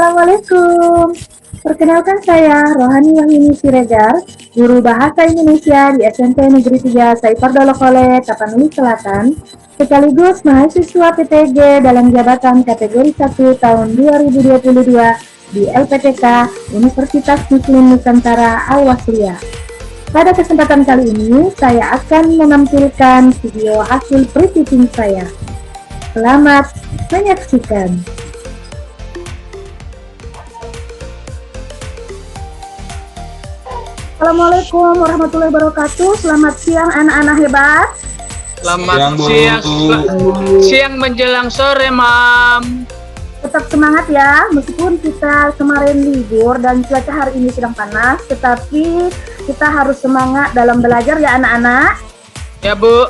Assalamualaikum. Perkenalkan saya Rohani Wahyuni Siregar, guru Bahasa Indonesia di SMP Negeri 3 Saifar Dolokole, Tapanuli Selatan, sekaligus mahasiswa PTG dalam jabatan kategori 1 tahun 2022 di LPTK Universitas Muslim Nusantara Al-Wasliyah. Pada kesempatan kali ini, saya akan menampilkan video hasil pre-teaching saya. Selamat menyaksikan. Assalamualaikum warahmatullahi wabarakatuh. Selamat siang anak-anak hebat. Selamat siang menjelang sore, Mam. Tetap semangat ya, meskipun kita kemarin libur dan cuaca hari ini sedang panas, tetapi kita harus semangat dalam belajar ya anak-anak. Ya, Bu.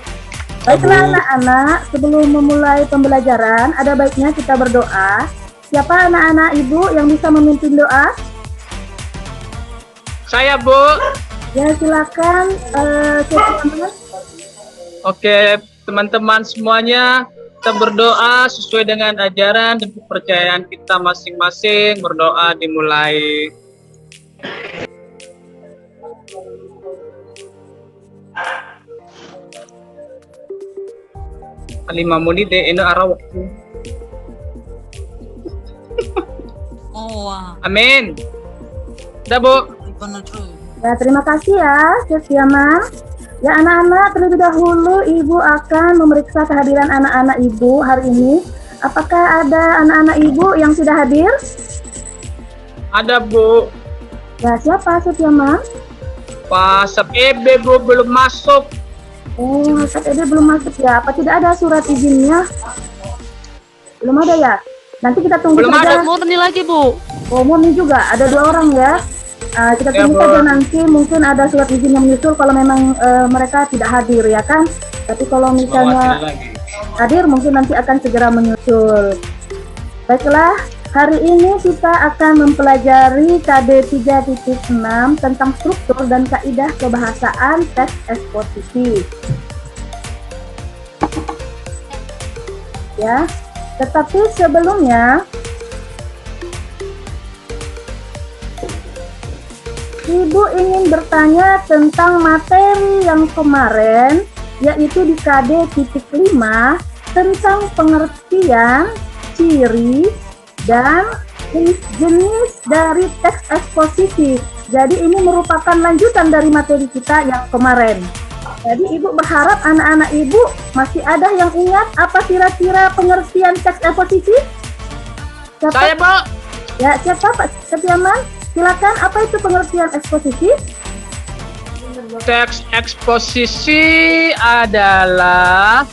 Baiklah anak-anak, sebelum memulai pembelajaran, ada baiknya kita berdoa. Siapa anak-anak ibu yang bisa memimpin doa? Saya, Bu. Ya silakan, teman-teman. Oke, teman-teman semuanya, kita berdoa sesuai dengan ajaran dan kepercayaan kita masing-masing. Berdoa dimulai. Lima menit deh, ini arah waktu. Amin. Udah, Bu. Ya, terima kasih ya, Chef Yaman. Ya anak-anak, terlebih dahulu Ibu akan memeriksa kehadiran anak-anak Ibu hari ini. Apakah ada anak-anak Ibu yang sudah hadir? Ada, Bu. Ya, siapa Chef Yaman? Pak Sep-Ebe, Bu, belum masuk. Oh, KTD belum masuk ya? Apa tidak ada surat izinnya? Belum ada ya? Nanti kita tunggu Belum saja. ada, Murni lagi, Bu. Oh, Murni juga. Ada 2 orang ya? Kita tunggu saja nanti, mungkin ada surat izin yang menyusul kalau memang mereka tidak hadir ya kan? Tapi kalau misalnya hadir mungkin nanti akan segera menyusul. Baiklah, hari ini kita akan mempelajari KD 3.6 tentang struktur dan kaidah kebahasaan teks eksposisi. Ya, tetapi sebelumnya Ibu ingin bertanya tentang materi yang kemarin, yaitu di KD 5 tentang pengertian, ciri, dan jenis dari teks eksposisi. Jadi ini merupakan lanjutan dari materi kita yang kemarin. Jadi Ibu berharap anak-anak Ibu masih ada yang ingat apa kira-kira pengertian teks eksposisi? Siapa? Saya, Bu. Ya, siapa Pak Setiaman? Silakan, apa itu pengertian eksposisi? Teks eksposisi adalah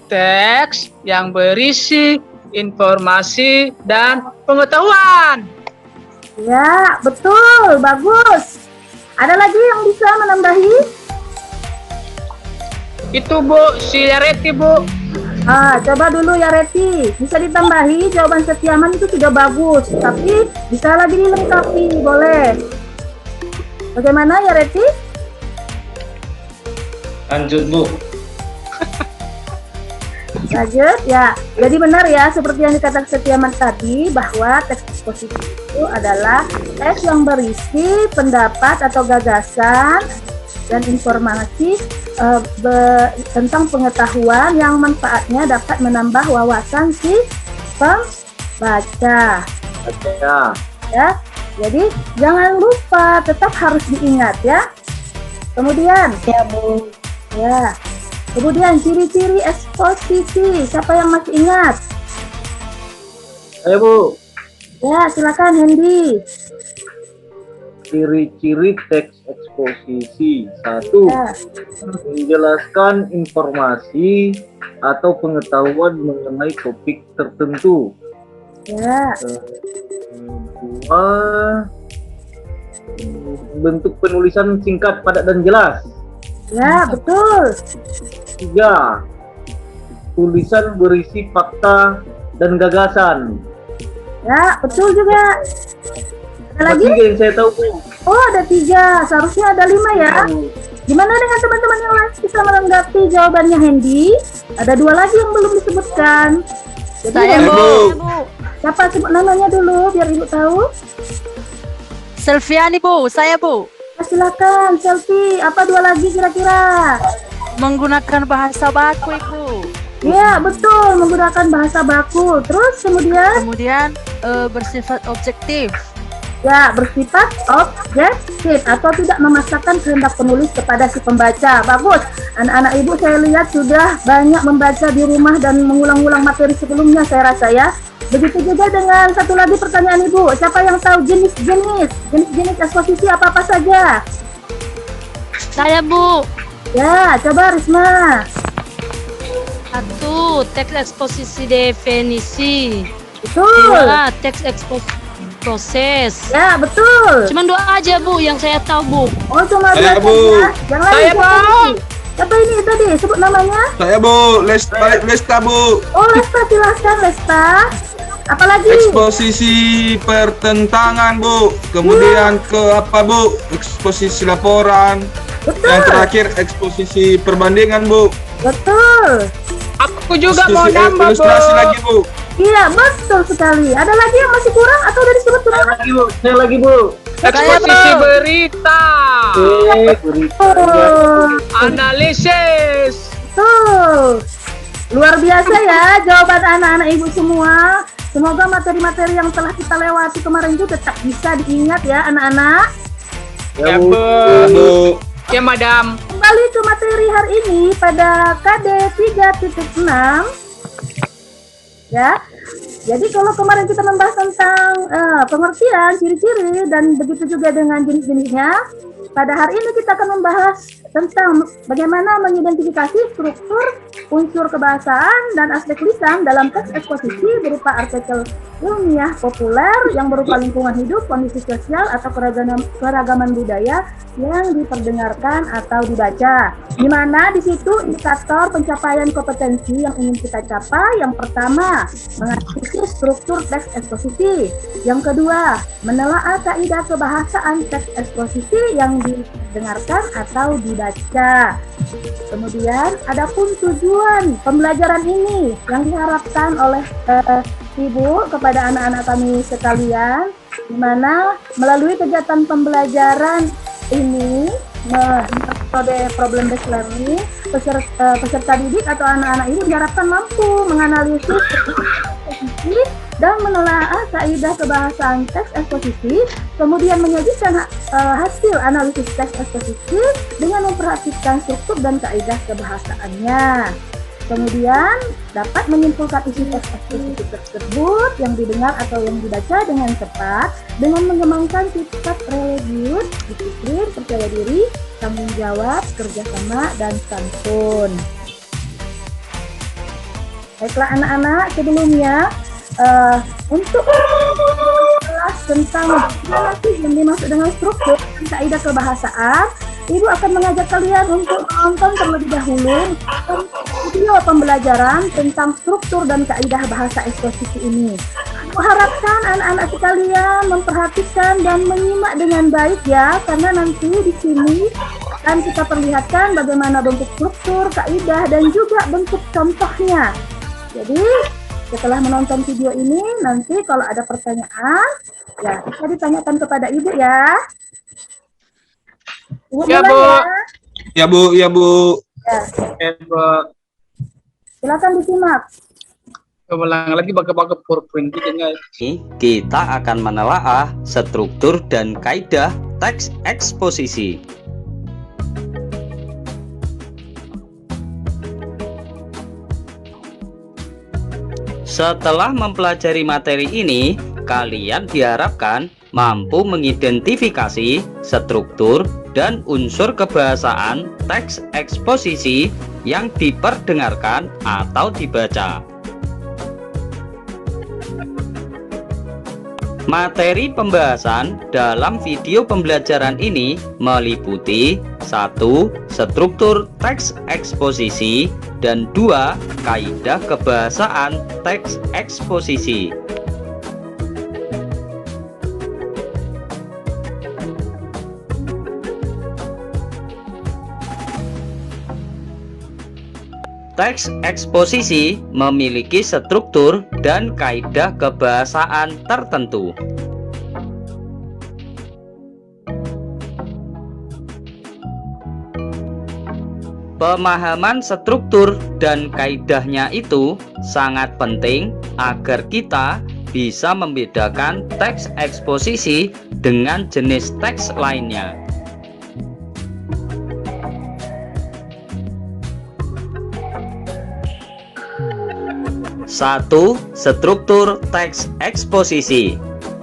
teks yang berisi informasi dan pengetahuan. Ya, betul, bagus. Ada lagi yang bisa menambahi? Itu, Bu, si Reti, Bu. Coba dulu ya Reti, bisa ditambahi jawaban Setiaman itu sudah bagus, tapi bisa lagi dilengkapi, boleh. Bagaimana ya Reti? Lanjut, Bu. Lanjut ya. Jadi benar ya seperti yang dikatakan Setiaman tadi, bahwa teks eksposisi itu adalah teks yang berisi pendapat atau gagasan dan informasi tentang pengetahuan yang manfaatnya dapat menambah wawasan si pembaca. Ya, jadi jangan lupa, tetap harus diingat ya. Kemudian, Ya, Bu. ya. Kemudian ciri-ciri eksposisi, siapa yang masih ingat? Ayo, Bu. Ya, silakan Hendy. Ciri-ciri teks eksposisi. 1. Ya. Menjelaskan informasi atau pengetahuan mengenai topik tertentu. Ya. 2. Bentuk penulisan singkat, padat, dan jelas. Ya, betul. 3. Tulisan berisi fakta dan gagasan. Ya, betul juga. Ada lagi? 3 yang saya tahu, Bu. Oh, ada 3. Seharusnya ada 5 ya. Gimana dengan teman-teman yang lain bisa menanggapi jawabannya Hendy? Ada 2 lagi yang belum disebutkan. Jadi Saya, Bu. Siapa sebut namanya dulu biar Ibu tahu? Selviani Bu, saya Bu. Silakan, Selfie. Apa dua lagi kira-kira? Menggunakan bahasa baku Ibu. Ya, betul. Menggunakan bahasa baku. Terus Kemudian bersifat objektif. ya, bersifat objektif atau tidak memaksakan kehendak penulis kepada si pembaca. Bagus. Anak-anak Ibu saya lihat sudah banyak membaca di rumah dan mengulang-ulang materi sebelumnya saya rasa ya. Begitu juga dengan satu lagi pertanyaan Ibu. Siapa yang tahu jenis-jenis eksposisi apa-apa saja? Saya Bu. Ya, coba Risma. 1. Teks eksposisi definisi. Betul. 2. Teks eksposisi proses. Ya, betul. Cuman 2 aja Bu yang saya tahu Bu. Oh, cuma Saya, dua Bu. saja. Yang lain Saya, siapa Bu. ini? Siapa ini tadi? Sebut namanya. Saya Bu, Lesta Bu. Oh, Lesta, silahkan Lesta. Apalagi? Eksposisi pertentangan Bu. Kemudian ke apa Bu? Eksposisi laporan. Betul. Yang terakhir eksposisi perbandingan Bu. Betul. Aku juga mau Eksposisi nambah, ilustrasi Bu. lagi Bu. Iya, betul sekali. Ada lagi yang masih kurang atau udah disebut semua? Saya lagi Bu. Eksposisi berita. Berita. Oh, Analisis. betul. Luar biasa ya jawaban anak-anak Ibu semua. Semoga materi-materi yang telah kita lewati kemarin itu tetap bisa diingat ya anak-anak. Ya, Ya, Bu. Bu. Bu. Ya, Madam. Kembali ke materi hari ini pada KD 3.6 ya. Jadi kalau kemarin kita membahas tentang pengertian, ciri-ciri dan begitu juga dengan jenis-jenisnya, pada hari ini kita akan membahas tentang bagaimana mengidentifikasi struktur unsur kebahasaan dan aspek lisan dalam teks eksposisi berupa artikel ilmiah populer yang berupa lingkungan hidup, kondisi sosial atau keragaman budaya yang diperdengarkan atau dibaca. Di mana di situ indikator pencapaian kompetensi yang ingin kita capai. Yang pertama, menganalisis struktur teks eksposisi. Yang kedua, menelaah kaidah kebahasaan teks eksposisi yang didengarkan atau dibaca. Kemudian, adapun tujuan pembelajaran ini yang diharapkan oleh Ibu kepada anak-anak kami sekalian, di mana melalui kegiatan pembelajaran ini metode problem based learning, peserta didik atau anak-anak ini diharapkan mampu menganalisis eksposisi dan menelaah kaidah kebahasaan teks eksposisi, kemudian menyajikan hasil analisis teks eksposisi dengan memperhatikan struktur dan kaidah kebahasaannya. Kemudian dapat menyimpulkan isi teks eksposisi tersebut yang didengar atau yang dibaca dengan tepat dengan mengembangkan sifat religius, disiplin, percaya diri, tanggung jawab, kerjasama, dan santun. Baiklah anak-anak, sebelumnya untuk kelas tentang yang dimaksud dengan struktur dan kaidah kebahasaan, Ibu akan mengajak kalian untuk menonton terlebih dahulu video pembelajaran tentang struktur dan kaidah bahasa eksposisi ini. Aku harapkan anak-anak sekalian memperhatikan dan menyimak dengan baik ya, karena nanti di sini akan kita perlihatkan bagaimana bentuk struktur, kaidah, dan juga bentuk contohnya. Jadi setelah menonton video ini, nanti kalau ada pertanyaan, ya bisa ditanyakan kepada Ibu ya. Ibu Ya, mulai Bu. ya. Ya Bu, ya Bu. Ya, Ya, Bu. silakan disimak. Ulang lagi baga-baga PowerPoint dengan Ini kita akan menelaah struktur dan kaidah teks eksposisi. Setelah mempelajari materi ini, kalian diharapkan mampu mengidentifikasi struktur dan unsur kebahasaan teks eksposisi yang diperdengarkan atau dibaca. Materi pembahasan dalam video pembelajaran ini meliputi 1. Struktur teks eksposisi dan 2. Kaidah kebahasaan teks eksposisi. Teks eksposisi memiliki struktur dan kaidah kebahasaan tertentu. Pemahaman struktur dan kaidahnya itu sangat penting agar kita bisa membedakan teks eksposisi dengan jenis teks lainnya. Satu, struktur teks eksposisi.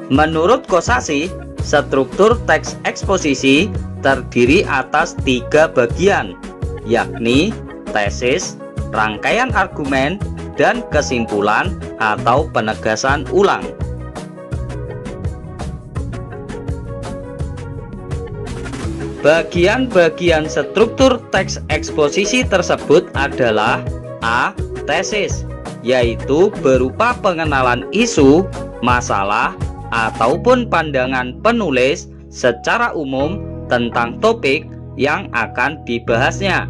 Menurut Kosasih, struktur teks eksposisi terdiri atas 3 bagian, yakni tesis, rangkaian argumen, dan kesimpulan atau penegasan ulang. Bagian-bagian struktur teks eksposisi tersebut adalah A. Tesis, yaitu berupa pengenalan isu, masalah, ataupun pandangan penulis secara umum tentang topik yang akan dibahasnya.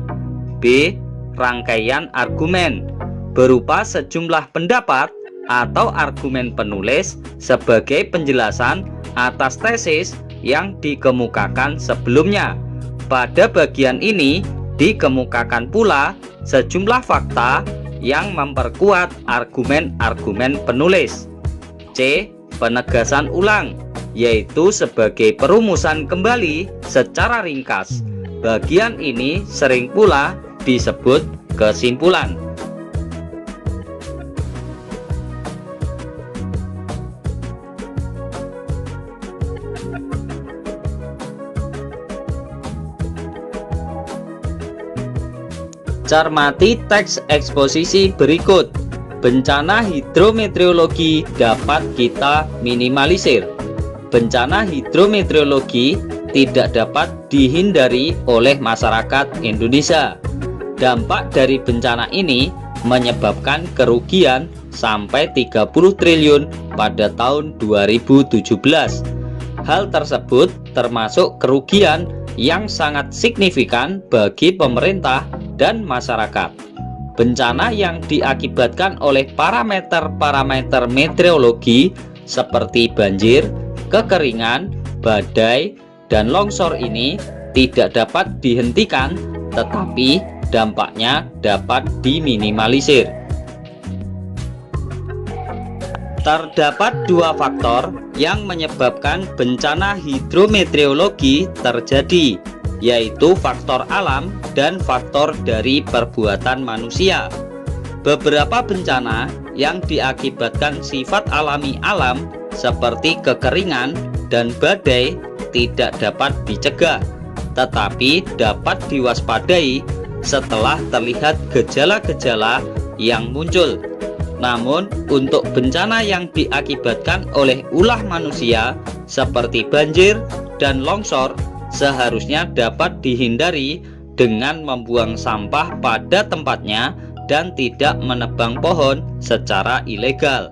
B. Rangkaian argumen, berupa sejumlah pendapat atau argumen penulis sebagai penjelasan atas tesis yang dikemukakan sebelumnya. Pada bagian ini dikemukakan pula sejumlah fakta yang memperkuat argumen-argumen penulis. C. Penegasan ulang, yaitu sebagai perumusan kembali secara ringkas. Bagian ini sering pula disebut kesimpulan. Cermati teks eksposisi berikut. Bencana hidrometeorologi dapat kita minimalisir. Bencana hidrometeorologi tidak dapat dihindari oleh masyarakat Indonesia. Dampak dari bencana ini menyebabkan kerugian sampai 30 triliun pada tahun 2017. Hal tersebut termasuk kerugian yang sangat signifikan bagi pemerintah dan masyarakat. Bencana yang diakibatkan oleh parameter-parameter meteorologi seperti banjir, kekeringan, badai, dan longsor ini tidak dapat dihentikan, tetapi dampaknya dapat diminimalisir. Terdapat 2 faktor yang menyebabkan bencana hidrometeorologi terjadi, yaitu faktor alam dan faktor dari perbuatan manusia. Beberapa bencana yang diakibatkan sifat alami alam seperti kekeringan dan badai tidak dapat dicegah, tetapi dapat diwaspadai setelah terlihat gejala-gejala yang muncul. Namun, untuk bencana yang diakibatkan oleh ulah manusia seperti banjir dan longsor seharusnya dapat dihindari dengan membuang sampah pada tempatnya dan tidak menebang pohon secara ilegal.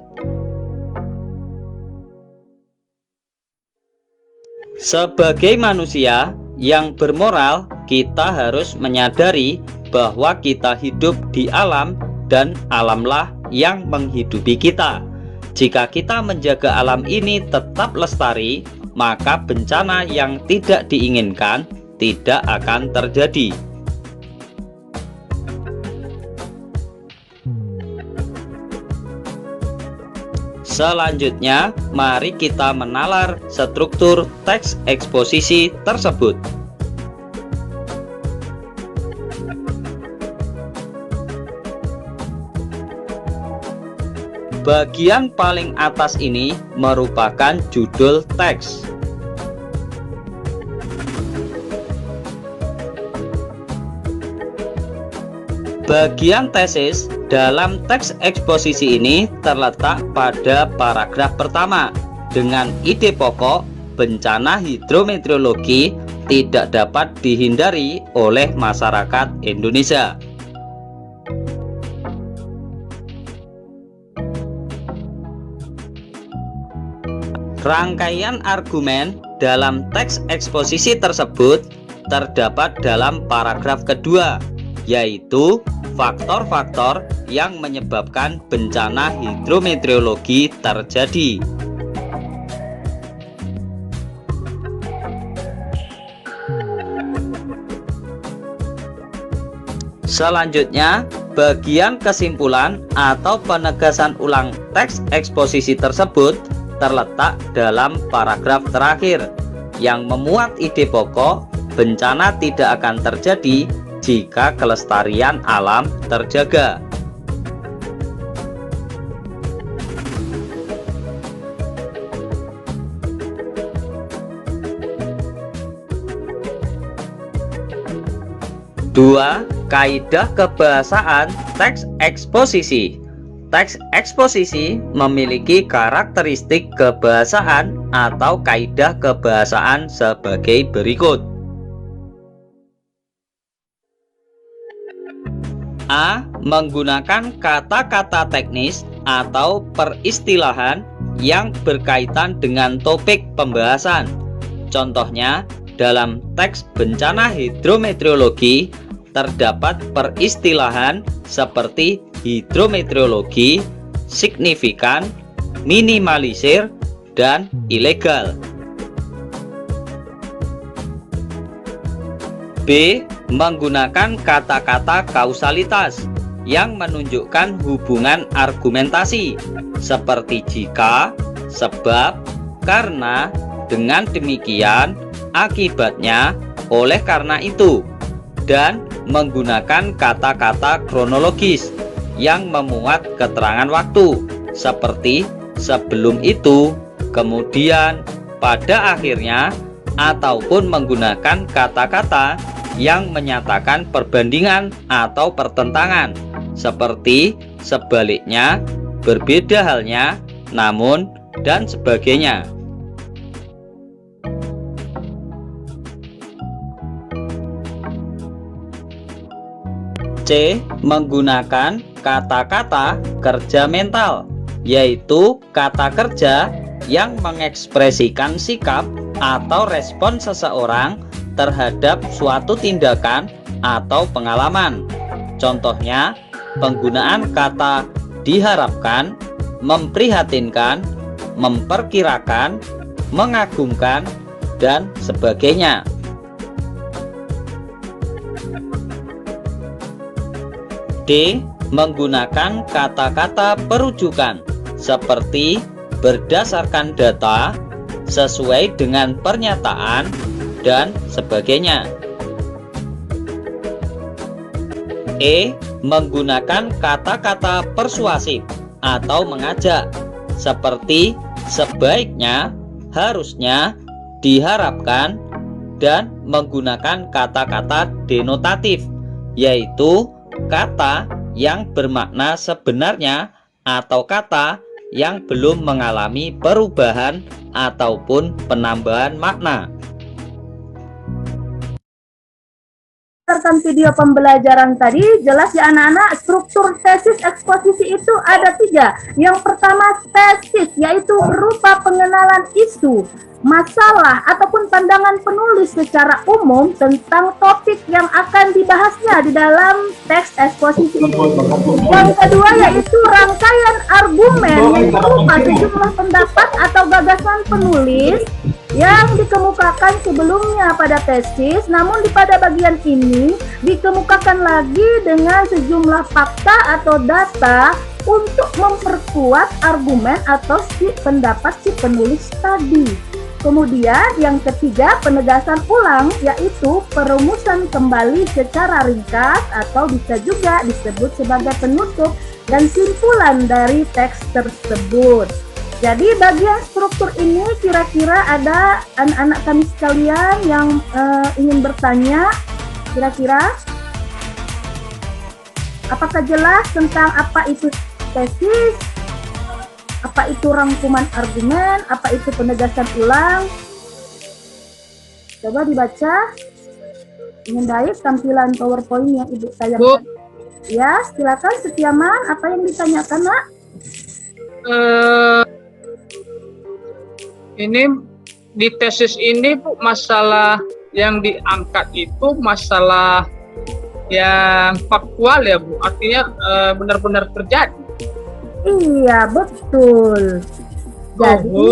Sebagai manusia yang bermoral, kita harus menyadari bahwa kita hidup di alam dan alamlah yang menghidupi kita. Jika kita menjaga alam ini tetap lestari, maka bencana yang tidak diinginkan tidak akan terjadi. Selanjutnya, mari kita menalar struktur teks eksposisi tersebut. Bagian paling atas ini merupakan judul teks. Bagian tesis dalam teks eksposisi ini terletak pada paragraf pertama dengan ide pokok bencana hidrometeorologi tidak dapat dihindari oleh masyarakat Indonesia. Rangkaian argumen dalam teks eksposisi tersebut terdapat dalam paragraf kedua, yaitu faktor-faktor yang menyebabkan bencana hidrometeorologi terjadi. Selanjutnya, bagian kesimpulan atau penegasan ulang teks eksposisi tersebut terletak dalam paragraf terakhir yang memuat ide pokok bencana tidak akan terjadi jika kelestarian alam terjaga. Dua, kaidah kebahasaan teks eksposisi. Teks eksposisi memiliki karakteristik kebahasaan atau kaidah kebahasaan sebagai berikut. A. Menggunakan kata-kata teknis atau peristilahan yang berkaitan dengan topik pembahasan. Contohnya, dalam teks bencana hidrometeorologi terdapat peristilahan seperti hidrometeorologi, signifikan, minimalisir, dan ilegal. B. Menggunakan kata-kata kausalitas yang menunjukkan hubungan argumentasi seperti jika, sebab, karena, dengan demikian, akibatnya, oleh karena itu, dan menggunakan kata-kata kronologis yang memuat keterangan waktu seperti sebelum itu, kemudian, pada akhirnya, ataupun menggunakan kata-kata yang menyatakan perbandingan atau pertentangan seperti sebaliknya, berbeda halnya, namun, dan sebagainya. C. Menggunakan kata-kata kerja mental, yaitu kata kerja yang mengekspresikan sikap atau respon seseorang terhadap suatu tindakan atau pengalaman. Contohnya, penggunaan kata diharapkan, memprihatinkan, memperkirakan, mengagumkan, dan sebagainya. D. Menggunakan kata-kata perujukan seperti berdasarkan data, sesuai dengan pernyataan, dan sebagainya. E. Menggunakan kata-kata persuasif atau mengajak seperti sebaiknya, harusnya, diharapkan, dan menggunakan kata-kata denotatif, yaitu kata yang bermakna sebenarnya atau kata yang belum mengalami perubahan ataupun penambahan makna. Berdasarkan video pembelajaran tadi, jelas ya anak-anak, struktur tesis eksposisi itu ada 3. Yang pertama tesis, yaitu berupa pengenalan isu, masalah, ataupun pandangan penulis secara umum tentang topik yang akan dibahasnya di dalam teks eksposisi itu. Yang kedua yaitu rangkaian argumen yang berupa sejumlah pendapat atau gagasan penulis yang dikemukakan sebelumnya pada tesis, namun pada bagian ini dikemukakan lagi dengan sejumlah fakta atau data untuk memperkuat argumen atau pendapat si penulis tadi. Kemudian yang ketiga penegasan ulang, yaitu perumusan kembali secara ringkas atau bisa juga disebut sebagai penutup dan simpulan dari teks tersebut. Jadi bagian struktur ini kira-kira ada anak-anak kami sekalian yang ingin bertanya, kira-kira apakah jelas tentang apa itu tesis, apa itu rangkuman argumen, apa itu penegasan ulang? Coba dibaca. Ingin baik tampilan PowerPoint yang Ibu tayangkan. Ya, silakan Setiaman, apa yang ditanyakan, Nak? Ini di tesis ini Bu, masalah yang diangkat itu masalah yang faktual ya Bu, artinya benar-benar terjadi. Iya, betul. Jadi,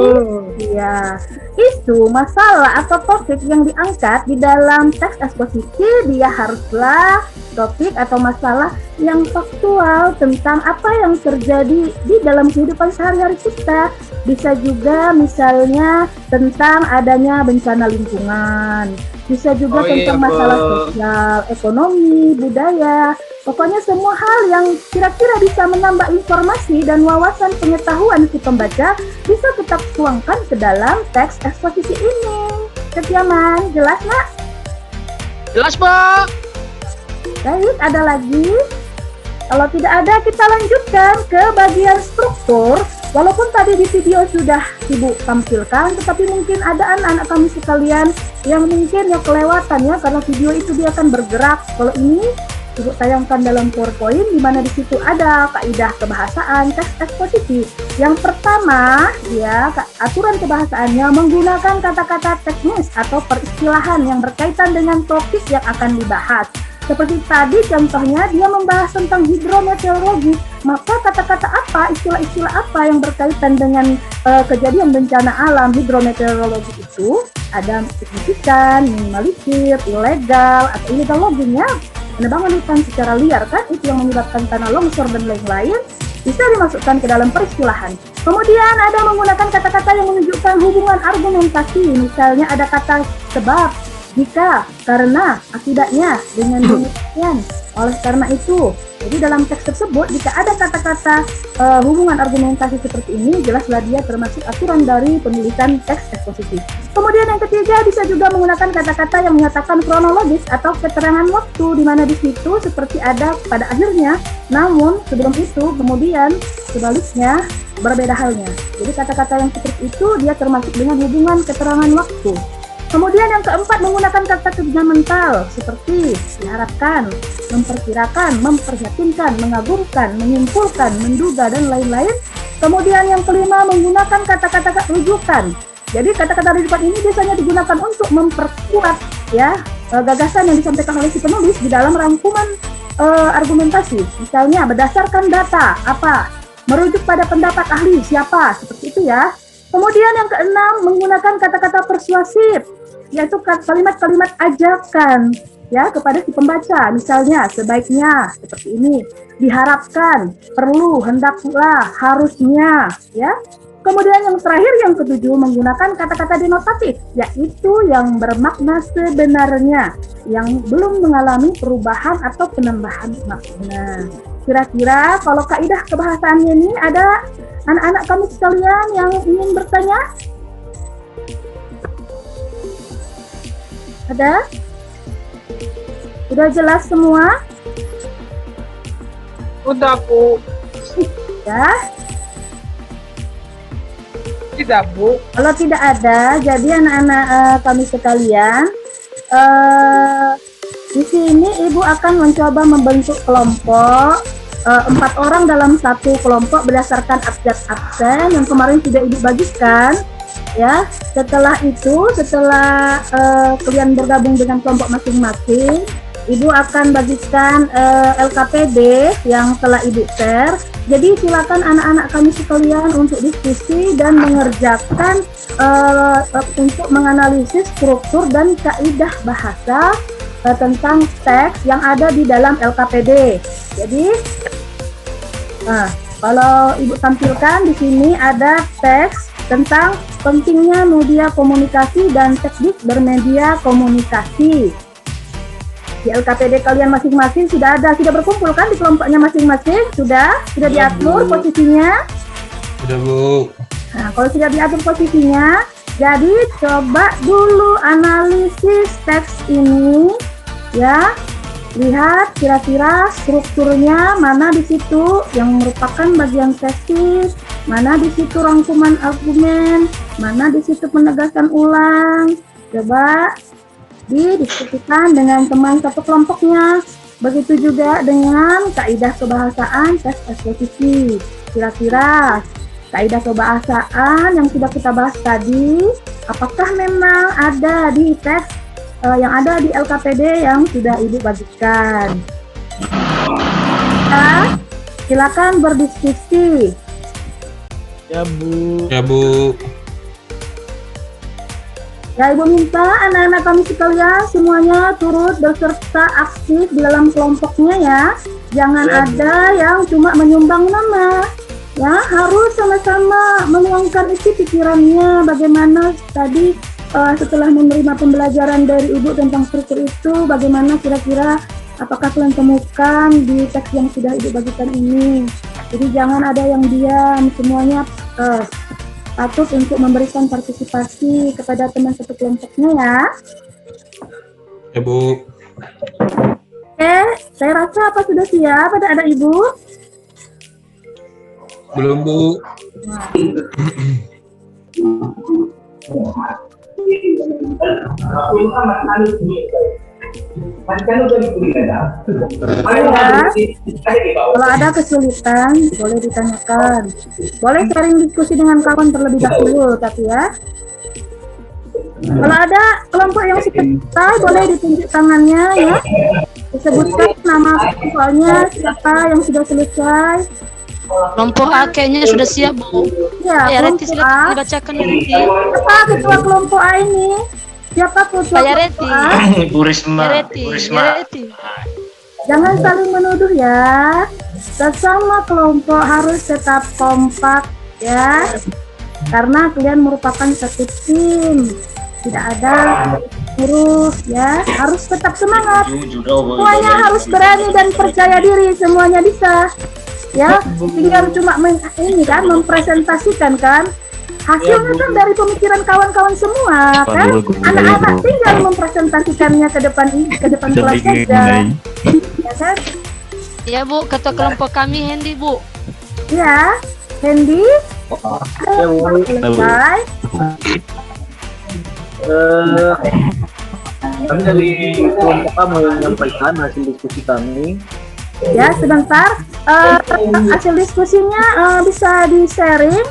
ya, isu, masalah atau topik yang diangkat di dalam teks eksposisi dia haruslah topik atau masalah yang faktual tentang apa yang terjadi di dalam kehidupan sehari-hari kita. Bisa juga misalnya tentang adanya bencana lingkungan, bisa juga tentang masalah sosial, ekonomi, budaya. Pokoknya semua hal yang kira-kira bisa menambah informasi dan wawasan pengetahuan si pembaca bisa kita tuangkan ke dalam teks eksposisi ini. Setiaman, jelas nggak? Jelas Bu. Baik, ada lagi? Kalau tidak ada, kita lanjutkan ke bagian struktur. Walaupun tadi di video sudah Ibu tampilkan, tetapi mungkin ada anak-anak kami sekalian yang mungkin ya kelewatan ya, karena video itu dia akan bergerak. Kalau ini Ibu tayangkan dalam PowerPoint, di mana di situ ada kaidah kebahasaan teks eksposisi. Yang pertama, ya, aturan kebahasaannya menggunakan kata-kata teknis atau peristilahan yang berkaitan dengan topik yang akan dibahas. Seperti tadi contohnya dia membahas tentang hidrometeorologi, maka kata-kata apa, istilah-istilah apa yang berkaitan dengan kejadian bencana alam hidrometeorologi itu ada signifikan, minimalisir, ilegal, atau illegal logging ya. Penebangan hutan secara liar kan, itu yang menyebabkan tanah longsor dan lain-lain, bisa dimasukkan ke dalam peristilahan. Kemudian ada menggunakan kata-kata yang menunjukkan hubungan argumentasi, misalnya ada kata sebab, jika, karena, akibatnya, dengan demikian, oleh karena itu. Jadi dalam teks tersebut jika ada kata-kata hubungan argumentasi seperti ini, jelaslah dia termasuk aturan dari penulisan teks eksposisi. Kemudian yang ketiga bisa juga menggunakan kata-kata yang menyatakan kronologis atau keterangan waktu, di mana di situ seperti ada pada akhirnya, namun sebelum itu, kemudian sebaliknya berbeda halnya. Jadi kata-kata yang seperti itu dia termasuk dengan hubungan keterangan waktu. Kemudian yang keempat menggunakan kata kerja mental seperti diharapkan, memperkirakan, memperhatinkan, mengagumkan, menyimpulkan, menduga, dan lain-lain. Kemudian yang kelima menggunakan kata-kata rujukan. Jadi kata-kata rujukan ini biasanya digunakan untuk memperkuat ya gagasan yang disampaikan oleh si penulis di dalam rangkuman argumentasi. Misalnya berdasarkan data apa, merujuk pada pendapat ahli siapa, seperti itu ya. Kemudian yang keenam menggunakan kata-kata persuasif, yaitu kalimat-kalimat ajakan ya kepada si pembaca. Misalnya sebaiknya seperti ini, diharapkan, perlu, hendaklah, harusnya ya. Kemudian yang terakhir yang ketujuh menggunakan kata-kata denotatif, yaitu yang bermakna sebenarnya, yang belum mengalami perubahan atau penambahan makna. Kira-kira kalau kaidah kebahasaannya ini ada anak-anak kami sekalian yang ingin bertanya? Ada? Udah jelas semua? Udah Bu. Ya. Tidak Bu. Kalau tidak ada, jadi anak-anak kami sekalian, di sini Ibu akan mencoba membentuk kelompok 4 orang dalam satu kelompok berdasarkan abjad-absen yang kemarin sudah Ibu bagikan. Ya, setelah itu, setelah kalian bergabung dengan kelompok masing-masing, Ibu akan bagikan LKPD yang telah Ibu share. Jadi silakan anak-anak kami sekalian untuk diskusi dan mengerjakan untuk menganalisis struktur dan kaidah bahasa tentang teks yang ada di dalam LKPD. Jadi, kalau Ibu tampilkan di sini ada teks tentang pentingnya media komunikasi dan teknik bermedia komunikasi. Di LKPD kalian masing-masing sudah berkumpul kan di kelompoknya masing-masing? Sudah diatur posisinya? Sudah Bu. Nah, kalau sudah diatur posisinya, jadi coba dulu analisis teks ini ya. Lihat kira-kira strukturnya mana di situ yang merupakan bagian tesis, mana di situ rangkuman argumen, mana di situ penegasan ulang. Coba didiskusikan dengan teman satu kelompoknya. Begitu juga dengan kaidah kebahasaan teks eksposisi. Kira-kira kaidah kebahasaan yang sudah kita bahas tadi, apakah memang ada di teks yang ada di LKPD yang sudah Ibu bagikan. Nah, silakan berdiskusi. Ya Bu. Ya Bu. Ya, Ibu minta anak-anak kami sekalian semuanya turut berserta aktif di dalam kelompoknya ya. Jangan ada yang cuma menyumbang nama. Ya, harus sama-sama meluangkan isi pikirannya bagaimana tadi setelah menerima pembelajaran dari Ibu tentang struktur itu, bagaimana kira-kira apakah kalian temukan di teks yang sudah Ibu bagikan ini. Jadi jangan ada yang diam, semuanya patut untuk memberikan partisipasi kepada teman satu kelompoknya ya. Ya Bu. Oke, saya rasa apa sudah siap anak-anak Ibu? Belum Bu. Kalau ada kesulitan, boleh ditanyakan. Boleh sharing diskusi dengan kawan terlebih dahulu, tapi ya. Kalau ada kelompok yang selesai, boleh ditunjuk tangannya ya. Disebutkan nama kelompoknya, siapa yang sudah selesai. Kelompok A kayaknya sudah siap, Bu. Ya, Reti, kelompok silakan A. dibacakan ya, Reti. Siapa ketua kelompok A ini? Siapa ketua Ya, kelompok Reti. A? Bu Risma. Ya, Reti. Ya, Reti. Jangan saling menuduh ya. Sesama kelompok harus tetap kompak ya. Karena kalian merupakan satu tim. Tidak ada huruf ya. Harus tetap semangat. Semuanya harus berani dan percaya diri. Semuanya bisa. Ya, tinggal cuma ini kan mempresentasikan kan. Hasilnya kan dari pemikiran kawan-kawan semua kan. Anak-anak tinggal mempresentasikannya ke depan kelas saja. Ya kan? Ya, Bu, ketua kelompok kami Hendy, Bu. Ya, Hendy. Selesai. Kami dari kelompok kamu yang menyampaikan hasil diskusi kami. Ya, sebentar. Hasil diskusinya bisa di-sharing.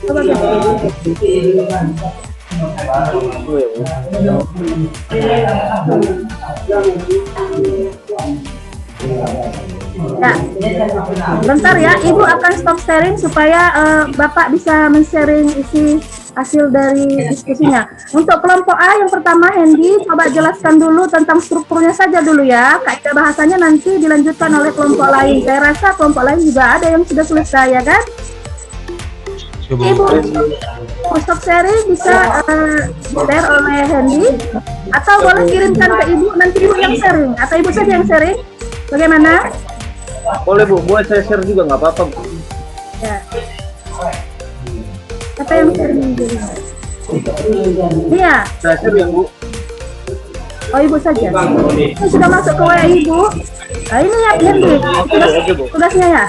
Coba ya, bentar ya, Ibu akan stop sharing supaya Bapak bisa men-sharing isi hasil dari diskusinya. Untuk kelompok A yang pertama, Hendy, coba jelaskan dulu tentang strukturnya saja dulu ya. Kaidah bahasanya nanti dilanjutkan oleh kelompok lain. Saya rasa kelompok lain juga ada yang sudah selesai ya kan? Ya Bu. Ibu, stop sharing bisa share oleh Hendy atau boleh kirimkan ke Ibu, nanti Ibu yang sharing atau Ibu saja yang sharing. Bagaimana? Boleh Bu, buat saya share juga nggak apa-apa Bu. Ya. Siapa yang sharing? Iya. Saya share yang Bu. Oh, Ibu saja. Ini sudah masuk ke WA Ibu. Nah, ini ya Hendy. Tugasnya ya.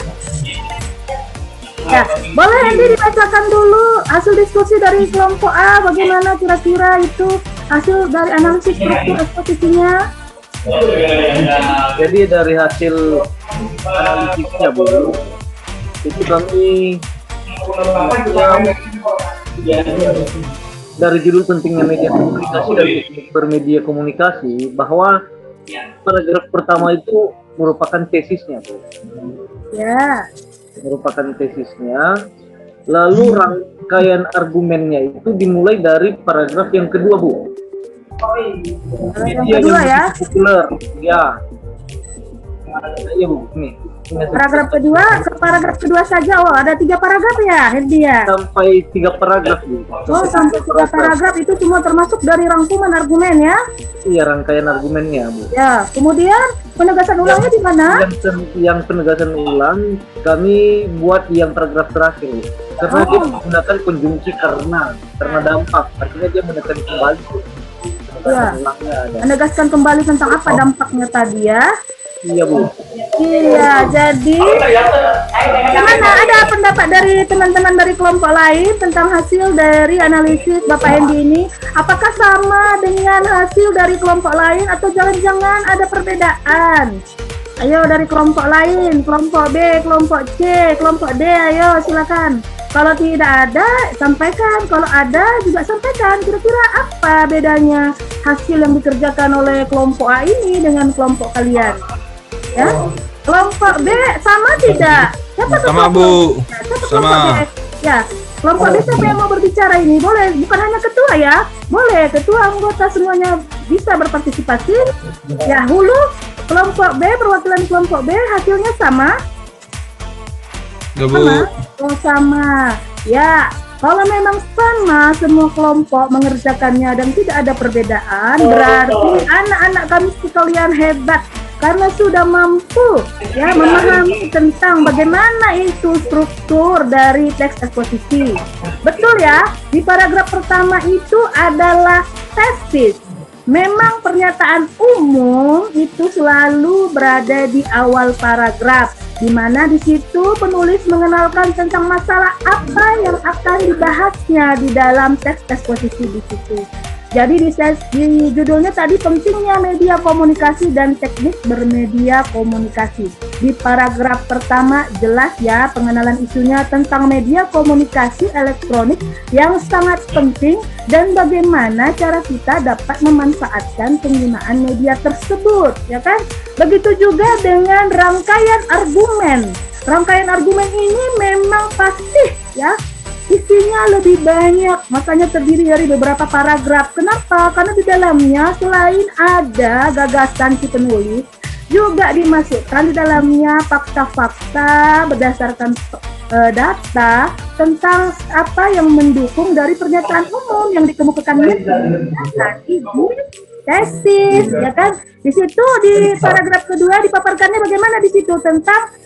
Ya, boleh Hendy dibacakan dulu hasil diskusi dari kelompok A. Bagaimana kira-kira itu hasil dari analisis struktur eksposisinya? Jadi dari hasil analisisnya Bu, itu kami dari judul pentingnya media komunikasi dan teknik bermedia komunikasi bahwa paragraf pertama itu merupakan tesisnya Bu. Ya. Merupakan tesisnya. Lalu rangkaian argumennya itu dimulai dari paragraf yang kedua Bu. Yang kedua ya. Populer, ya. Iya Bu, nih. Paragraf kedua, ke paragraf kedua saja. Oh, ada 3 paragraf ya, Hendy ya. Sampai 3 paragraf Bu. Oh, sampai 3 paragraf itu semua termasuk dari rangkuman argumen ya. Iya, rangkaian argumennya Bu. Ya, kemudian penegasan ulangnya di mana? Yang penegasan ulang kami buat yang paragraf terakhir Bu. Karena dia menggunakan konjungsi karena dampak, artinya dia menekan kembali Bu. Ya. Ulangnya ada. Menegaskan kembali tentang apa dampaknya tadi ya. Iya Bu. Iya, jadi gimana, ada pendapat dari teman-teman dari kelompok lain tentang hasil dari analisis Bapak Hendy ini? Apakah sama dengan hasil dari kelompok lain atau jangan-jangan ada perbedaan? Ayo dari kelompok lain, kelompok B, kelompok C, kelompok D, ayo silakan. Kalau tidak ada, sampaikan. Kalau ada, juga sampaikan. Kira-kira apa bedanya hasil yang dikerjakan oleh kelompok A ini dengan kelompok kalian? Ya, kelompok B sama tidak? Siapa Sama, kelompok Bu. Ya, siapa Sama. kelompok B? Ya, kelompok B siapa yang mau berbicara ini? Boleh, bukan hanya ketua ya. Boleh, ketua anggota semuanya bisa berpartisipasi. Ya, hulu kelompok B, perwakilan kelompok B hasilnya sama. Ya, Bu. Sama? Oh, sama. Ya, kalau memang sama semua kelompok mengerjakannya dan tidak ada perbedaan, berarti anak-anak kami sekalian hebat karena sudah mampu ya memahami tentang bagaimana itu struktur dari teks eksposisi. Betul ya? Di paragraf pertama itu adalah tesis. Memang pernyataan umum itu selalu berada di awal paragraf, di mana di situ penulis mengenalkan tentang masalah apa yang akan dibahasnya di dalam teks eksposisi di situ. Jadi di judulnya tadi pentingnya media komunikasi dan teknik bermedia komunikasi. Di paragraf pertama jelas ya pengenalan isunya tentang media komunikasi elektronik yang sangat penting dan bagaimana cara kita dapat memanfaatkan penggunaan media tersebut, ya kan? Begitu juga dengan rangkaian argumen. Rangkaian argumen ini memang pasti ya isinya lebih banyak, makanya terdiri dari beberapa paragraf. Kenapa? Karena di dalamnya selain ada gagasan si penulis, juga dimasukkan di dalamnya fakta-fakta berdasarkan data tentang apa yang mendukung dari pernyataan umum yang dikemukakan tadi di tesis, ya kan? Di situ di paragraf kedua dipaparkannya bagaimana di situ tentang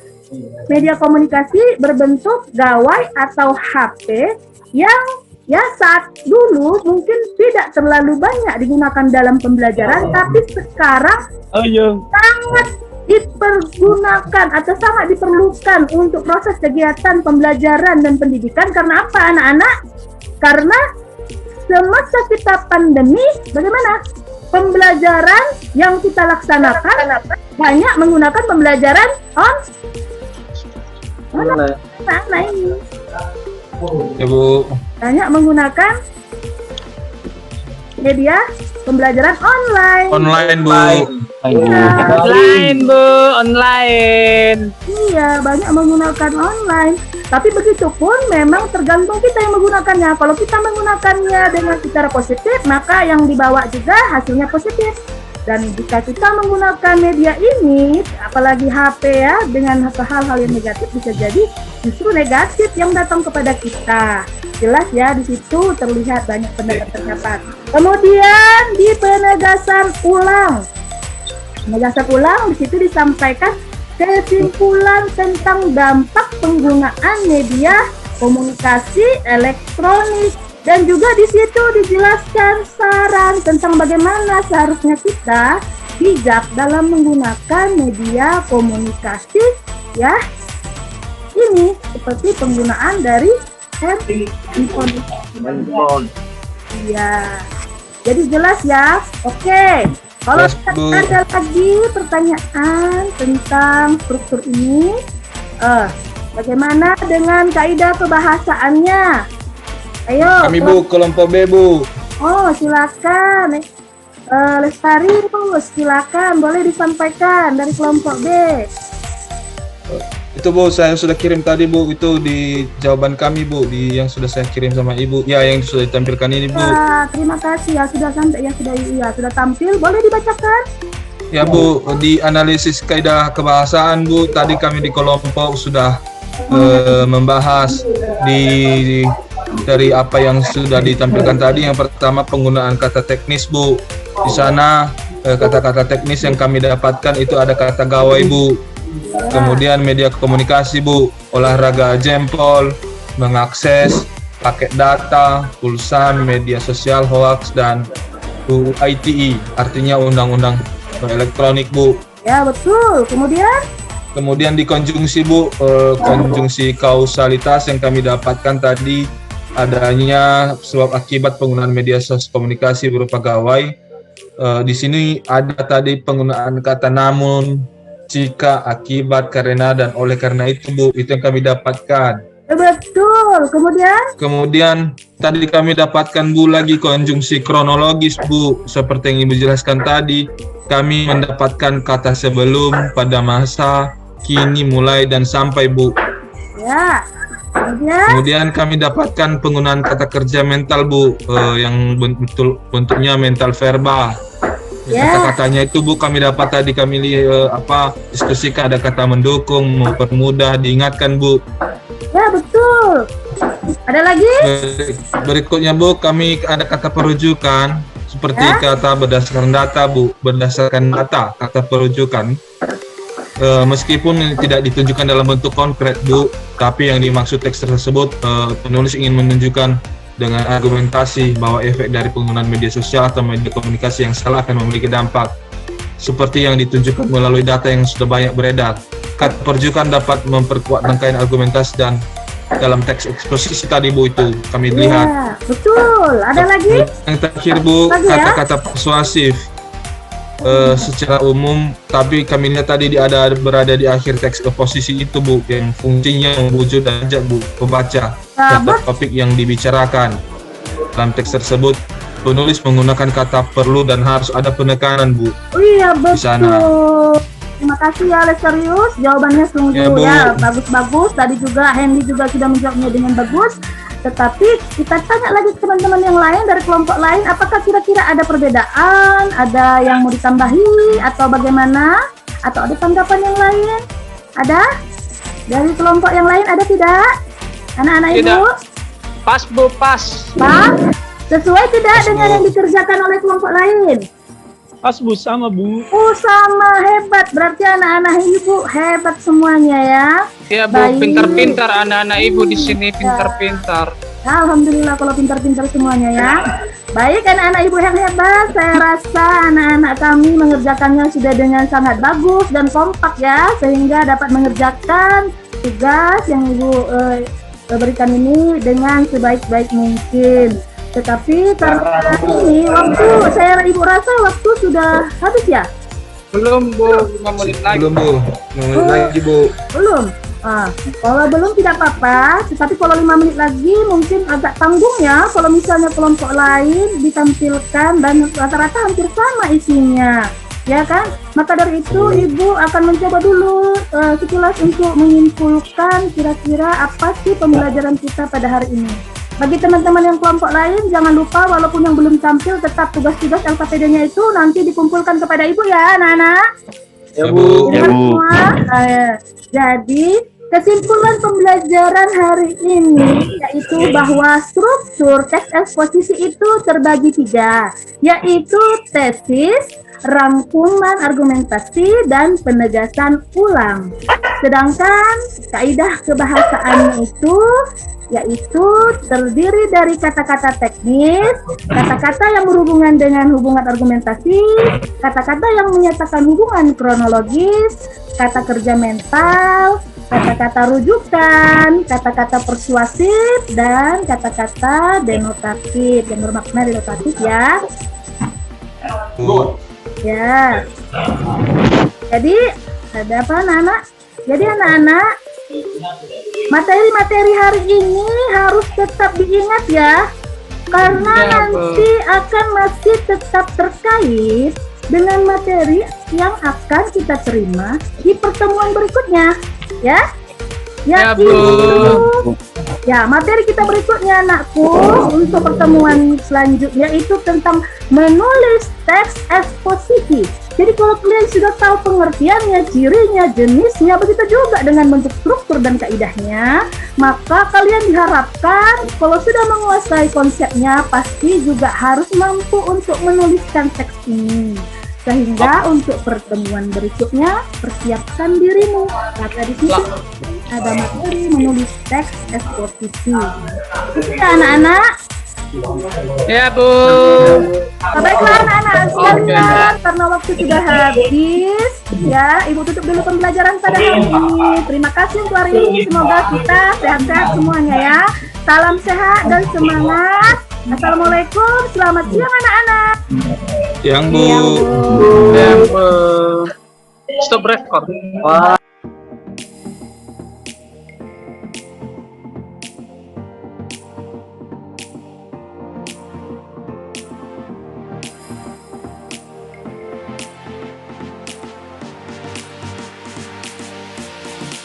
media komunikasi berbentuk gawai atau HP yang ya saat dulu mungkin tidak terlalu banyak digunakan dalam pembelajaran, tapi sekarang sangat dipergunakan atau sangat diperlukan untuk proses kegiatan pembelajaran dan pendidikan. Karena apa anak-anak? Karena semasa kita pandemi, bagaimana? Pembelajaran yang kita laksanakan banyak menggunakan pembelajaran online. Ya, Bu. Banyak menggunakan media pembelajaran online. Online, Bu. Iya, Online, Bu, online. iya, banyak menggunakan online. Tapi begitu pun memang tergantung kita yang menggunakannya. Kalau kita menggunakannya dengan secara positif, maka yang dibawa juga hasilnya positif. Dan jika kita menggunakan media ini, apalagi HP ya, dengan hal-hal yang negatif bisa jadi justru negatif yang datang kepada kita. Jelas ya, di situ terlihat banyak pendapat terdapat. Kemudian di penegasan ulang. Penegasan ulang di situ disampaikan kesimpulan tentang dampak penggunaan media komunikasi elektronik. Dan juga di situ dijelaskan saran tentang bagaimana seharusnya kita bijak dalam menggunakan media komunikasi ya. Ini seperti penggunaan dari handphone. Iya. Jadi jelas ya. Oke. Kalau Yes, Bu. ada lagi pertanyaan tentang struktur ini, bagaimana dengan kaidah kebahasaannya? Ayo. Kami, Bu, kelompok B, Bu. Oh, silakan. Lestari, Bu, silakan. Boleh disampaikan dari kelompok B. Itu, Bu, saya sudah kirim tadi, Bu. Itu di jawaban kami, Bu, di yang sudah saya kirim sama Ibu. Ya, yang sudah ditampilkan ini, Bu. Terima kasih ya sudah sampai sudah tampil. Boleh dibacakan? Ya, Bu, di analisis kaidah kebahasaan, Bu, tadi kami di kelompok sudah membahas dari apa yang sudah ditampilkan tadi. Yang pertama penggunaan kata teknis, Bu. Di sana kata-kata teknis yang kami dapatkan itu ada kata gawai, Bu. Kemudian media komunikasi, Bu, olahraga jempol, mengakses, paket data, pulsa, media sosial, hoax, dan UITE, artinya undang-undang elektronik, Bu. Ya, betul. Kemudian di konjungsi, Bu, konjungsi kausalitas yang kami dapatkan tadi adanya sebab akibat penggunaan media komunikasi berupa gawai. Di sini ada tadi penggunaan kata namun, jika, akibat, karena, dan oleh karena itu, Bu. Itu yang kami dapatkan. Betul. Kemudian tadi kami dapatkan Bu lagi konjungsi kronologis Bu, seperti yang Ibu jelaskan tadi. Kami mendapatkan kata sebelum, pada masa, kini, mulai, dan sampai Bu. Ya. Kemudian kami dapatkan penggunaan kata kerja mental Bu, yang bentuknya mental verbal. Kata-katanya itu Bu kami dapat tadi kami diskusikan, ada kata mendukung, mempermudah, diingatkan Bu. Ya, betul. Ada lagi? Berikutnya Bu, kami ada kata perujukan seperti kata berdasarkan data Bu, berdasarkan data kata perujukan. Meskipun tidak ditunjukkan dalam bentuk konkret Bu, tapi yang dimaksud teks tersebut penulis ingin menunjukkan dengan argumentasi bahwa efek dari penggunaan media sosial atau media komunikasi yang salah akan memiliki dampak seperti yang ditunjukkan melalui data yang sudah banyak beredar. Kata perujukan dapat memperkuat rangkaian argumentasi dan dalam teks eksposisi tadi Bu itu kami lihat. Betul. Ada lagi? Yang terakhir Bu, kata-kata persuasif. Secara umum, tapi kami lihat tadi berada di akhir teks posisi itu Bu, yang fungsinya membujuk dan ajak Bu pembaca terhadap topik yang dibicarakan. Dalam teks tersebut, penulis menggunakan kata perlu dan harus ada penekanan Bu. Iya, betul. Di sana. Terima kasih ya Lesarius, jawabannya sungguh bagus-bagus. Tadi juga Hendy juga sudah menjawabnya dengan bagus. Tetapi kita tanya lagi ke teman-teman yang lain dari kelompok lain, apakah kira-kira ada perbedaan, ada yang mau ditambahi, atau bagaimana? Atau ada tanggapan yang lain? Ada? Dari kelompok yang lain ada tidak? Anak-anak Ibu? Pas Bu, pas. Pas? Sesuai tidak dengan yang dikerjakan oleh kelompok lain? Pas Bu, sama Bu. Oh, sama, hebat. Berarti anak-anak Ibu hebat semuanya ya. Iya Bu, pintar-pintar anak-anak Ibu di sini, pintar-pintar. Alhamdulillah kalau pintar-pintar semuanya ya. Baik anak-anak Ibu yang hebat, saya rasa anak-anak kami mengerjakannya sudah dengan sangat bagus dan kompak ya, sehingga dapat mengerjakan tugas yang Ibu berikan ini dengan sebaik-baik mungkin. Tetapi karena ini Ibu rasa waktu sudah habis ya? Belum Bu, 5 menit lagi. Belum Bu, 5 menit lagi Bu. Belum? Kalau belum tidak apa-apa, tetapi kalau 5 menit lagi mungkin agak tanggung ya kalau misalnya kelompok lain ditampilkan dan rata-rata hampir sama isinya, ya kan? Maka dari itu Ibu akan mencoba dulu sekilas untuk menyimpulkan kira-kira apa sih pembelajaran kita pada hari ini. Bagi teman-teman yang kelompok lain, jangan lupa walaupun yang belum tampil, tetap tugas-tugas LKPD-nya itu nanti dikumpulkan kepada Ibu ya, anak-anak. Ya Bu. Semua. Jadi, kesimpulan pembelajaran hari ini yaitu bahwa struktur teks eksposisi itu terbagi 3, yaitu tesis, rangkuman argumentasi, dan penegasan ulang. Sedangkan kaidah kebahasaannya itu yaitu terdiri dari kata-kata teknis, kata-kata yang berhubungan dengan hubungan argumentasi, kata-kata yang menyatakan hubungan kronologis, kata kerja mental, kata-kata rujukan, kata-kata persuasif, dan kata-kata denotatif yang bermakna denotatif ya. Ya. Jadi ada apa anak-anak? Jadi anak-anak, materi-materi hari ini harus tetap diingat ya, karena nanti akan masih tetap terkait dengan materi yang akan kita terima di pertemuan berikutnya ya. Ya, materi kita berikutnya anakku untuk pertemuan selanjutnya itu tentang menulis teks eksposisi. Jadi kalau kalian sudah tahu pengertiannya, cirinya, jenisnya, begitu juga dengan bentuk struktur dan kaidahnya, maka kalian diharapkan kalau sudah menguasai konsepnya pasti juga harus mampu untuk menuliskan teks ini. Sehingga untuk pertemuan berikutnya persiapkan dirimu. Kata di situ ada materi menulis teks eksposisi. Ya anak-anak. Ya Bu. Baiklah anak-anak sekalian, karena waktu sudah habis, ya Ibu tutup dulu pembelajaran pada hari ini. Terima kasih untuk hari ini. Semoga kita sehat-sehat semuanya ya. Salam sehat dan semangat. Assalamualaikum. Selamat siang anak-anak. Yang Bu. Stop record.